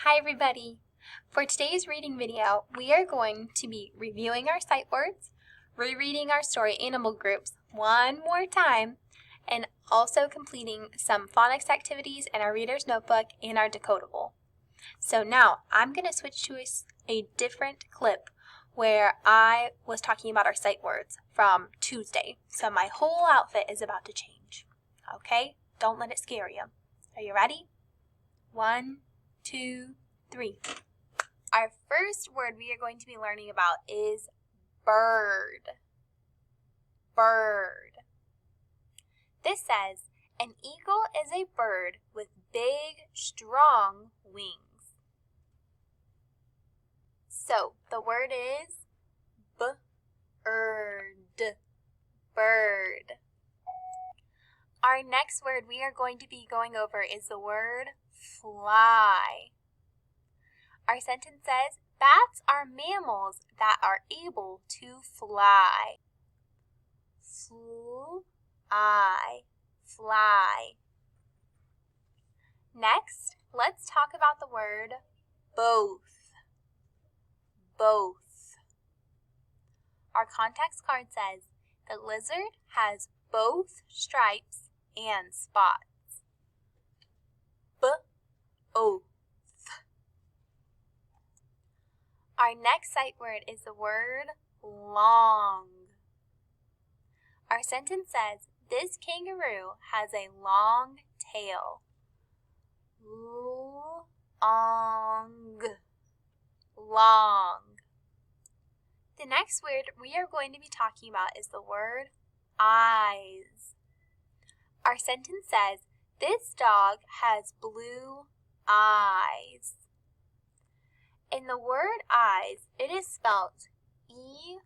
Hi everybody! For today's reading video, we are going to be reviewing our sight words, rereading our story animal groups one more time, and also completing some phonics activities in our reader's notebook and our decodable. So now I'm going to switch to a different clip where I was talking about our sight words from Tuesday. So my whole outfit is about to change. Okay? Don't let it scare you. Are you ready? 1, 2, 3. Our first word we are going to be learning about is bird. Bird. This says, an eagle is a bird with big, strong wings. So the word is bird. Bird. Our next word we are going to be going over is the word fly. Our sentence says, bats are mammals that are able to fly. Fly. Next, let's talk about the word both. Both. Our context card says, the lizard has both stripes and spots. Both. Our next sight word is the word long. Our sentence says, this kangaroo has a long tail. Long. The next word we are going to be talking about is the word eyes. Our sentence says, this dog has blue eyes. In the word eyes, it is spelled E-Y-E-S.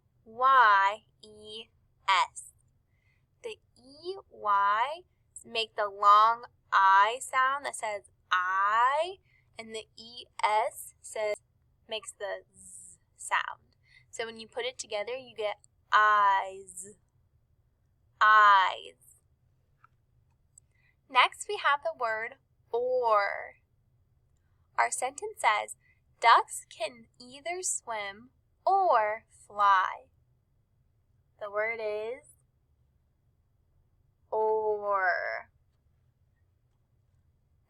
The E-Y make the long I sound that says I, and the E-S makes the Z sound. So when you put it together, you get eyes. Eyes. Next, we have the word oar. Our sentence says, ducks can either swim or fly. The word is oar.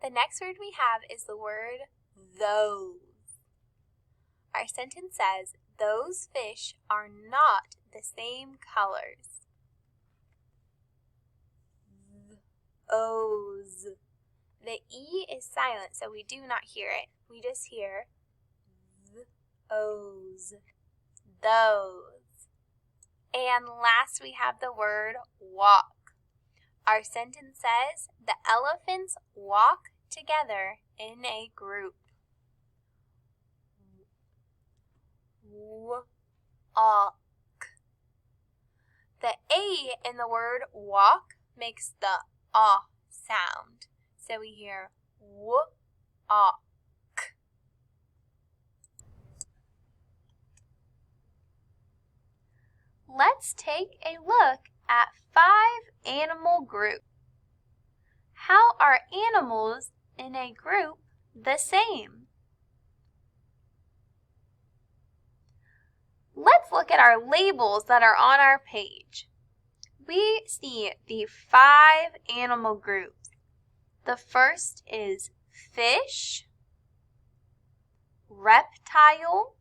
The next word we have is the word those. Our sentence says, those fish are not the same colors. Those. The E is silent, so we do not hear it. We just hear those. Those. And last we have the word walk. Our sentence says, the elephants walk together in a group. Walk. The A in the word walk makes the sound. So we hear walk. Let's take a look at 5 animal groups. How are animals in a group the same? Let's look at our labels that are on our page. We see the 5 animal groups. The first is fish, reptile,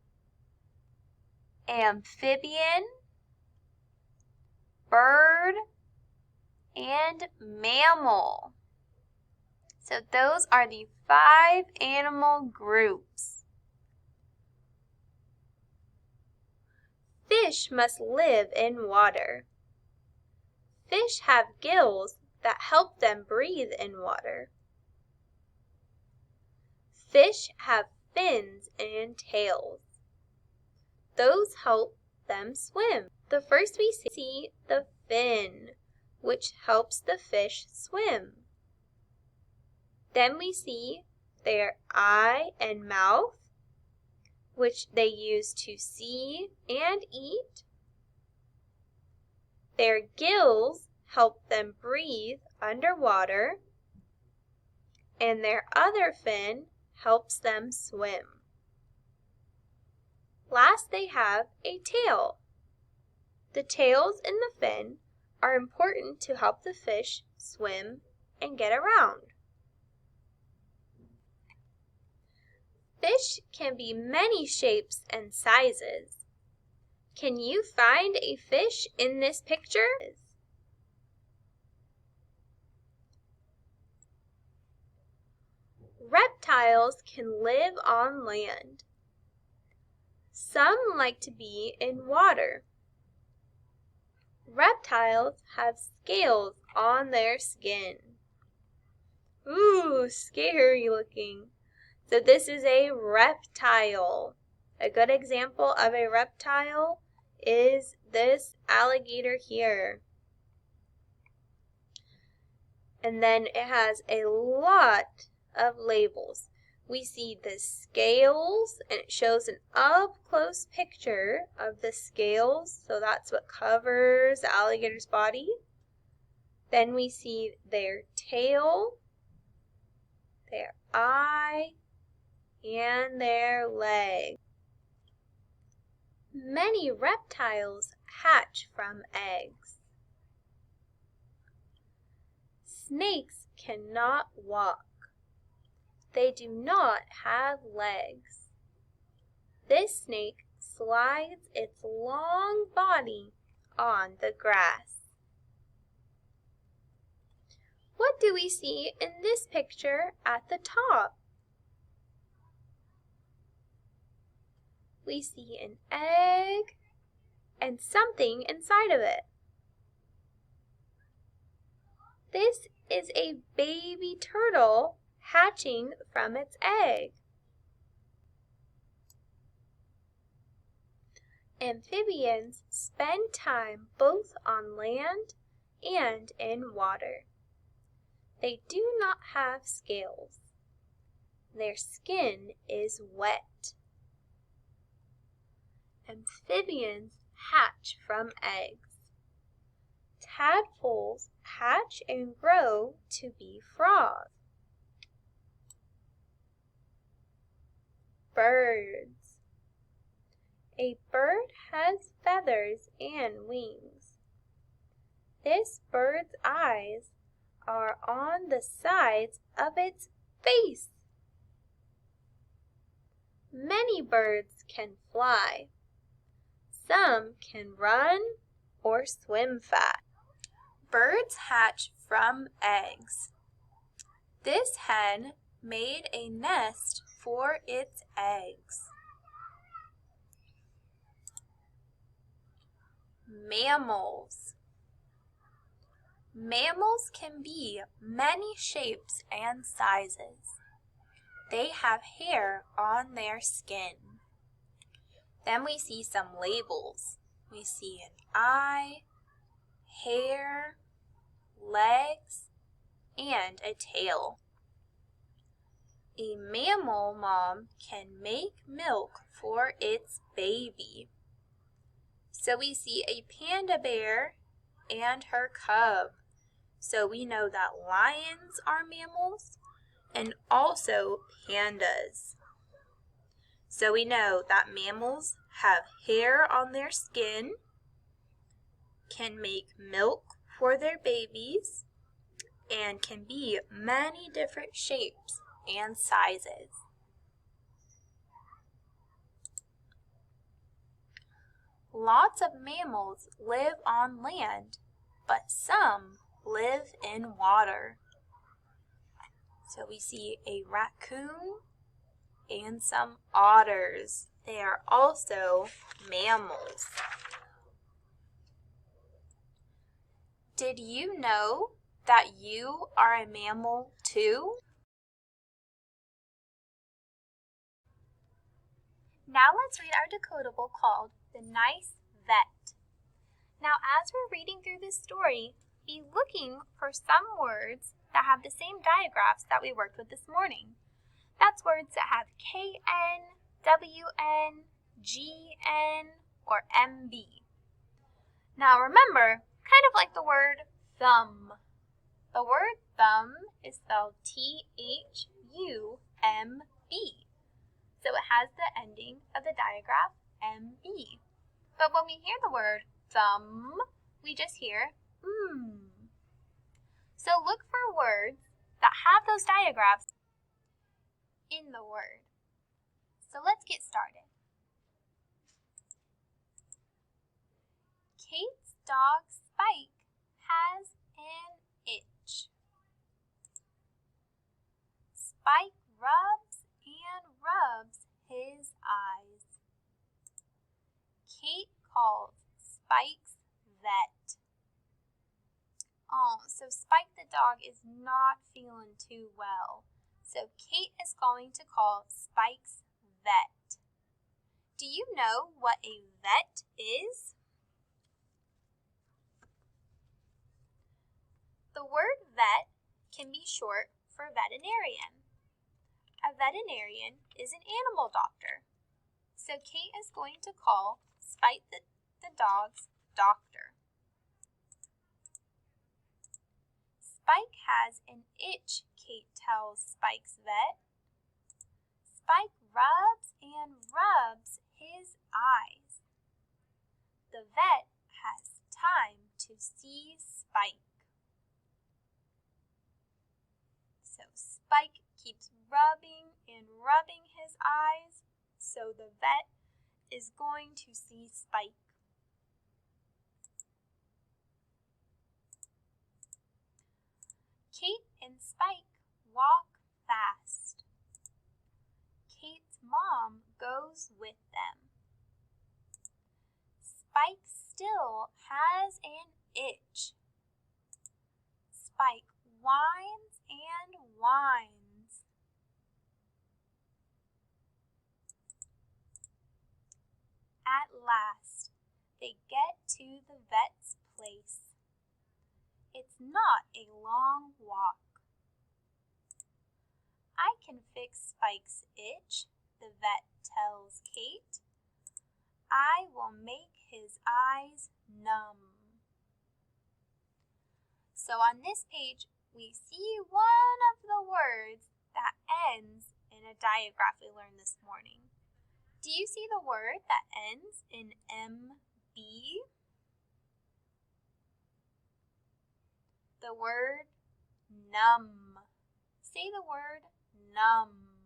amphibian, bird, and mammal. So those are the 5 animal groups. Fish must live in water. Fish have gills that help them breathe in water. Fish have fins and tails. Those help them swim. The first we see the fin, which helps the fish swim. Then we see their eye and mouth, which they use to see and eat. Their gills help them breathe underwater, and their other fin helps them swim. Last, they have a tail. The tails in the fin are important to help the fish swim and get around. Fish can be many shapes and sizes. Can you find a fish in this picture? Reptiles can live on land. Some like to be in water. Reptiles have scales on their skin. Ooh, scary looking. So this is a reptile. A good example of a reptile is this alligator here. And then it has a lot of labels. We see the scales, and it shows an up-close picture of the scales. So that's what covers the alligator's body. Then we see their tail, their eye, and their leg. Many reptiles hatch from eggs. Snakes cannot walk. They do not have legs. This snake slides its long body on the grass. What do we see in this picture at the top? We see an egg and something inside of it. This is a baby turtle hatching from its egg. Amphibians spend time both on land and in water. They do not have scales. Their skin is wet. Amphibians hatch from eggs. Tadpoles hatch and grow to be frogs. Birds. A bird has feathers and wings. This bird's eyes are on the sides of its face. Many birds can fly. Some can run or swim fast. Birds hatch from eggs. This hen made a nest for its eggs. Mammals. Mammals can be many shapes and sizes. They have hair on their skin. Then we see some labels. We see an eye, hair, legs, and a tail. A mammal mom can make milk for its baby. So we see a panda bear and her cub. So we know that lions are mammals and also pandas. So we know that mammals have hair on their skin, can make milk for their babies, and can be many different shapes and sizes. Lots of mammals live on land, but some live in water. So we see a raccoon and some otters. They are also mammals. Did you know that you are a mammal too? Now let's read our decodable called The Nice Vet. Now as we're reading through this story, be looking for some words that have the same digraphs that we worked with this morning. That's words that have KN, WN, GN, or MB. Now remember, kind of like the word thumb. The word thumb is spelled THUMB. So it has the ending of the digraph MB. But when we hear the word thumb, we just hear So look for words that have those digraphs in the word. So let's get started. Kate's dog Spike has an itch. Spike rubs and rubs his eyes. Kate calls Spike's vet. Oh, so Spike the dog is not feeling too well. So Kate is going to call Spike's vet. Do you know what a vet is? The word vet can be short for veterinarian. A veterinarian is an animal doctor. So Kate is going to call Spike the dog's doctor. Spike has an itch, Kate tells Spike's vet. Spike rubs and rubs his eyes. The vet has time to see Spike. So Spike keeps rubbing and rubbing his eyes, so the vet is going to see Spike. Kate and Spike walk fast. Kate's mom goes with them. Spike still has an itch. Spike whines and whines. At last, they get to the vet's place. It's not a long walk. I can fix Spike's itch, the vet tells Kate. I will make his eyes numb. So on this page, we see one of the words that ends in a digraph we learned this morning. Do you see the word that ends in MB? The word numb. Say the word numb.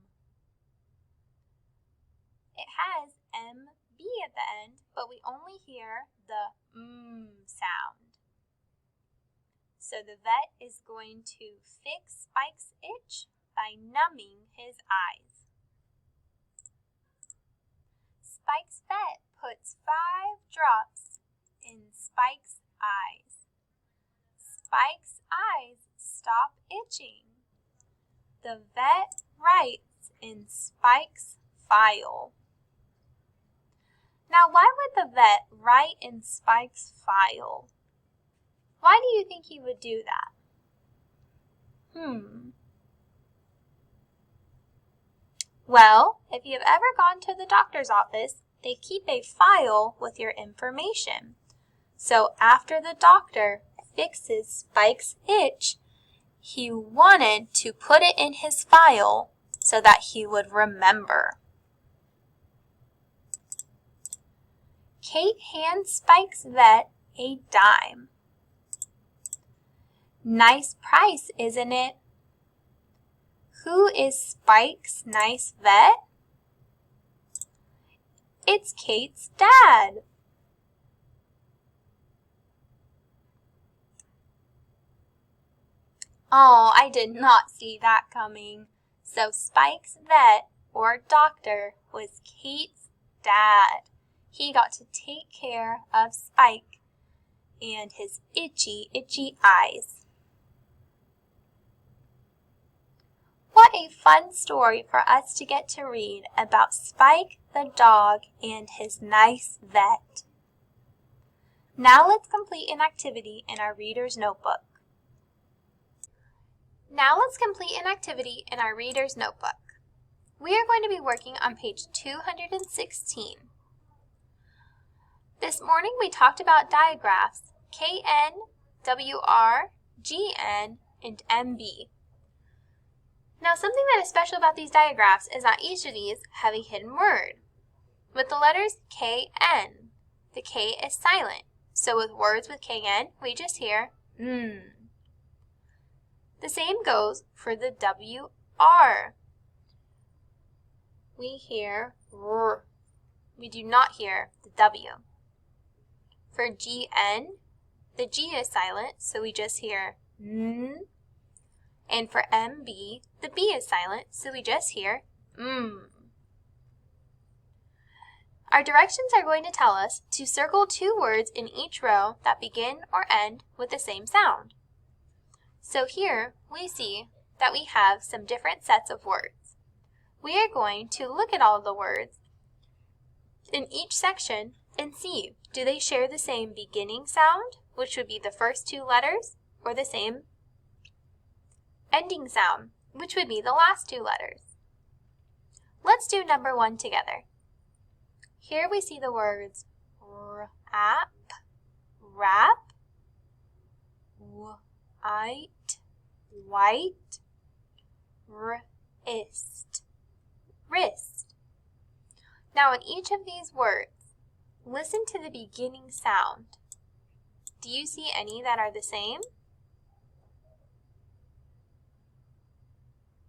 It has MB at the end, but we only hear the sound. So the vet is going to fix Spike's itch by numbing his eyes. Spike's vet puts 5 drops in Spike's eyes. Spike's eyes stop itching. The vet writes in Spike's file. Now, why would the vet write in Spike's file? Why do you think he would do that? Well, if you've ever gone to the doctor's office, they keep a file with your information. So after the doctor fixes Spike's itch, he wanted to put it in his file so that he would remember. Kate hands Spike's vet a dime. Nice price, isn't it? Who is Spike's nice vet? It's Kate's dad. Oh, I did not see that coming. So Spike's vet, or doctor, was Kate's dad. He got to take care of Spike and his itchy eyes. What a fun story for us to get to read about Spike the dog and his nice vet. Now let's complete an activity in our reader's notebook. We are going to be working on page 216. This morning we talked about digraphs KN, WR, GN, and MB. Now, something that is special about these digraphs is that each of these have a hidden word. With the letters KN, the K is silent. So with words with KN, we just hear The same goes for the WR. We hear R. We do not hear the W. For GN, the G is silent, so we just hear N. And for MB, the B is silent, so we just hear M. Our directions are going to tell us to circle 2 words in each row that begin or end with the same sound. So here we see that we have some different sets of words. We are going to look at all of the words in each section and see, do they share the same beginning sound, which would be the first 2 letters, or the same ending sound, which would be the last 2 letters. Let's do number 1 together. Here we see the words wrap, wrap, white, white, wrist, wrist. Now in each of these words, listen to the beginning sound. Do you see any that are the same?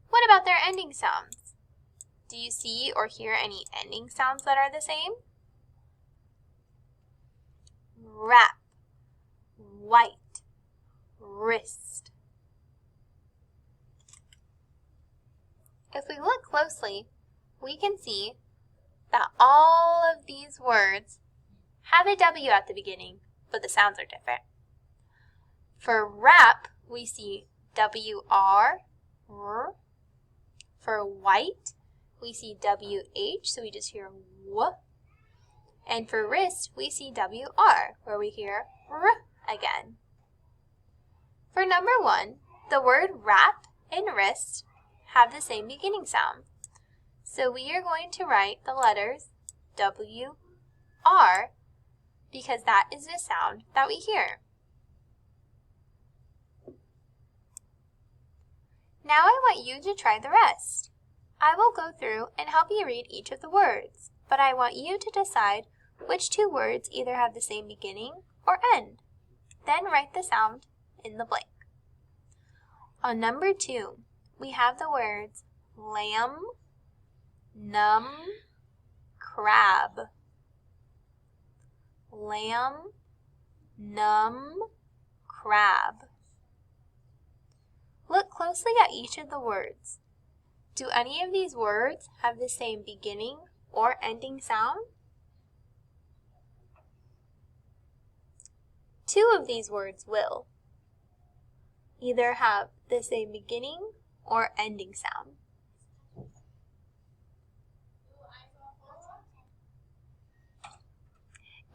What about their ending sounds? Do you see or hear any ending sounds that are the same? Wrap, white, wrist. If we look closely, we can see that all of these words have a W at the beginning, but the sounds are different. For wrap, we see WR, R. For white, we see WH, so we just hear W. And for wrist, we see WR, where we hear R again. For number 1, the word wrap and wrist have the same beginning sound. So we are going to write the letters WR because that is the sound that we hear. Now I want you to try the rest. I will go through and help you read each of the words, but I want you to decide which 2 words either have the same beginning or end. Then write the sound in the blank. On number 2, we have the words lamb, numb, crab. Lamb, numb, crab. Look closely at each of the words. Do any of these words have the same beginning or ending sound? 2 of these words will either have the same beginning or ending sound.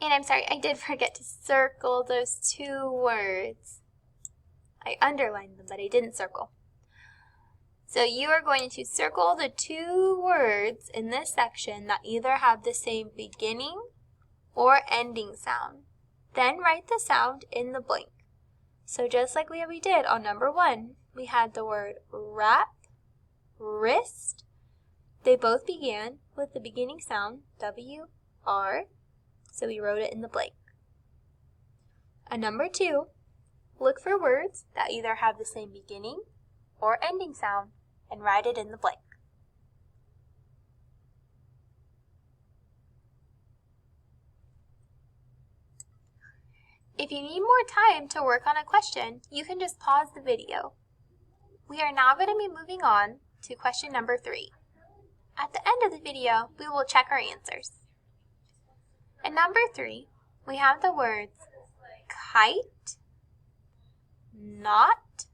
And I'm sorry, I did forget to circle those 2 words. I underlined them, but I didn't circle. So you are going to circle the 2 words in this section that either have the same beginning or ending sound. Then write the sound in the blank. So just like we did on number 1, we had the word wrap, wrist. They both began with the beginning sound, WR, so we wrote it in the blank. On number 2, look for words that either have the same beginning or ending sound and write it in the blank. If you need more time to work on a question, you can just pause the video. We are now going to be moving on to question number 3. At the end of the video, we will check our answers. In number 3, we have the words kite, knot,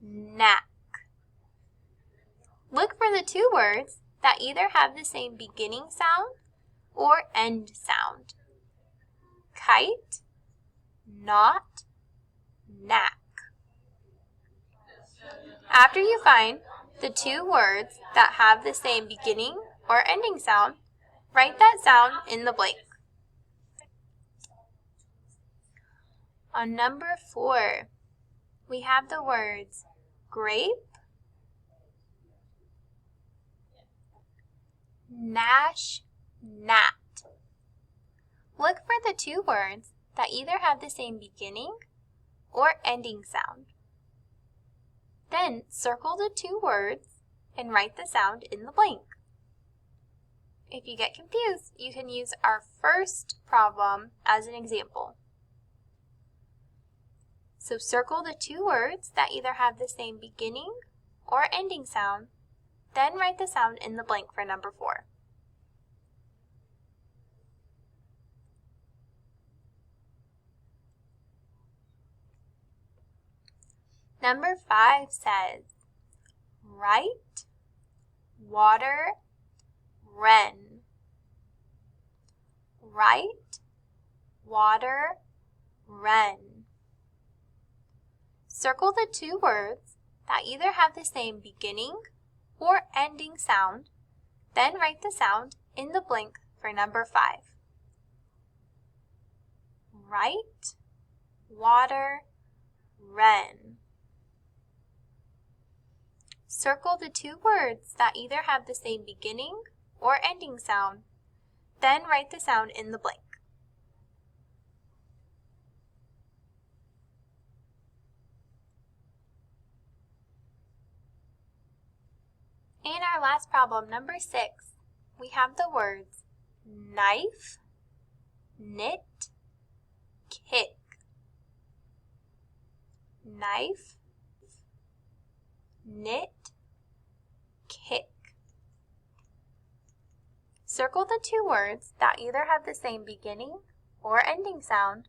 knack. Look for the 2 words that either have the same beginning sound or end sound. Kite, knot, knack. After you find the 2 words that have the same beginning or ending sound, write that sound in the blank. On number 4, we have the words grape, Nash, gnat. Look for the two words that either have the same beginning or ending sound. Then circle the two words and write the sound in the blank. If you get confused, you can use our first problem as an example. So circle the two words that either have the same beginning or ending sound, then write the sound in the blank for number 4. Number 5 says, write, water, wren. Write, water, wren. Circle the two words that either have the same beginning or ending sound, then write the sound in the blank for number 5. Write, water, wren. Circle the two words that either have the same beginning or ending sound, then write the sound in the blank. In our last problem, number 6, we have the words knife, knit, kick. Knife, knit, kick. Circle the two words that either have the same beginning or ending sound,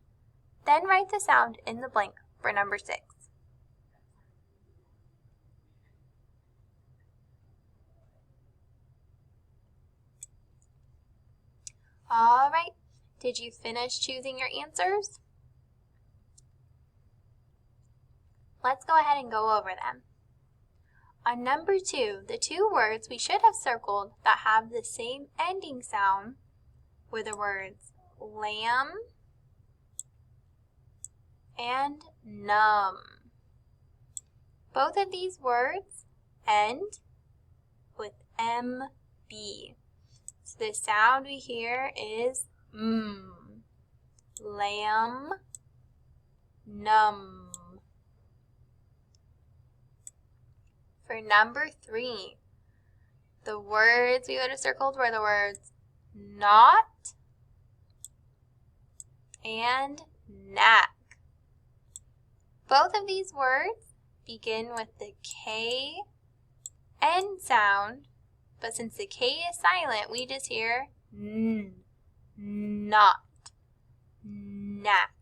then write the sound in the blank for number 6. All right, did you finish choosing your answers? Let's go ahead and go over them. On number 2, the two words we should have circled that have the same ending sound were the words lamb and numb. Both of these words end with MB. So the sound we hear is lamb, numb. For number 3, the words we would have circled were the words not and knack. Both of these words begin with the K N sound, but since the K is silent, we just hear N, not, knack.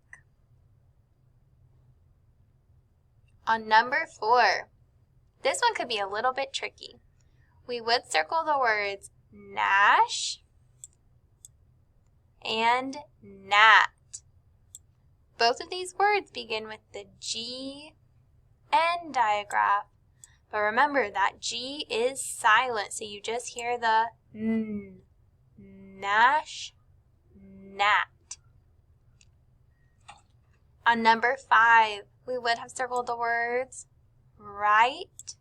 On number 4, this one could be a little bit tricky. We would circle the words Nash and gnat. Both of these words begin with the G N digraph, but remember that G is silent, so you just hear the N, Nash, gnat. On number 5, we would have circled the words right,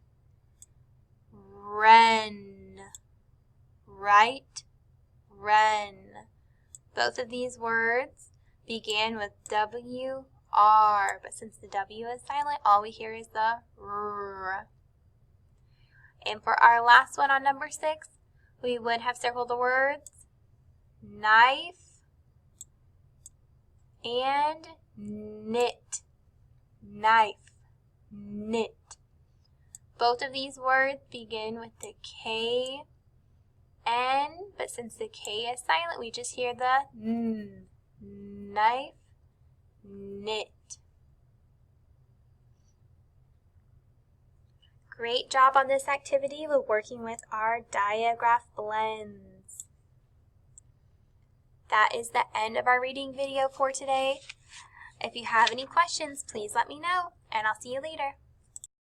wren. Right, wren. Both of these words began with W-R, but since the W is silent, all we hear is the R. And for our last one on number 6, we would have circled the words knife and knit. Knife, knit. Both of these words begin with the K, N, but since the K is silent, we just hear the N. Knife, knit. Great job on this activity with working with our digraph blends. That is the end of our reading video for today. If you have any questions, please let me know, and I'll see you later.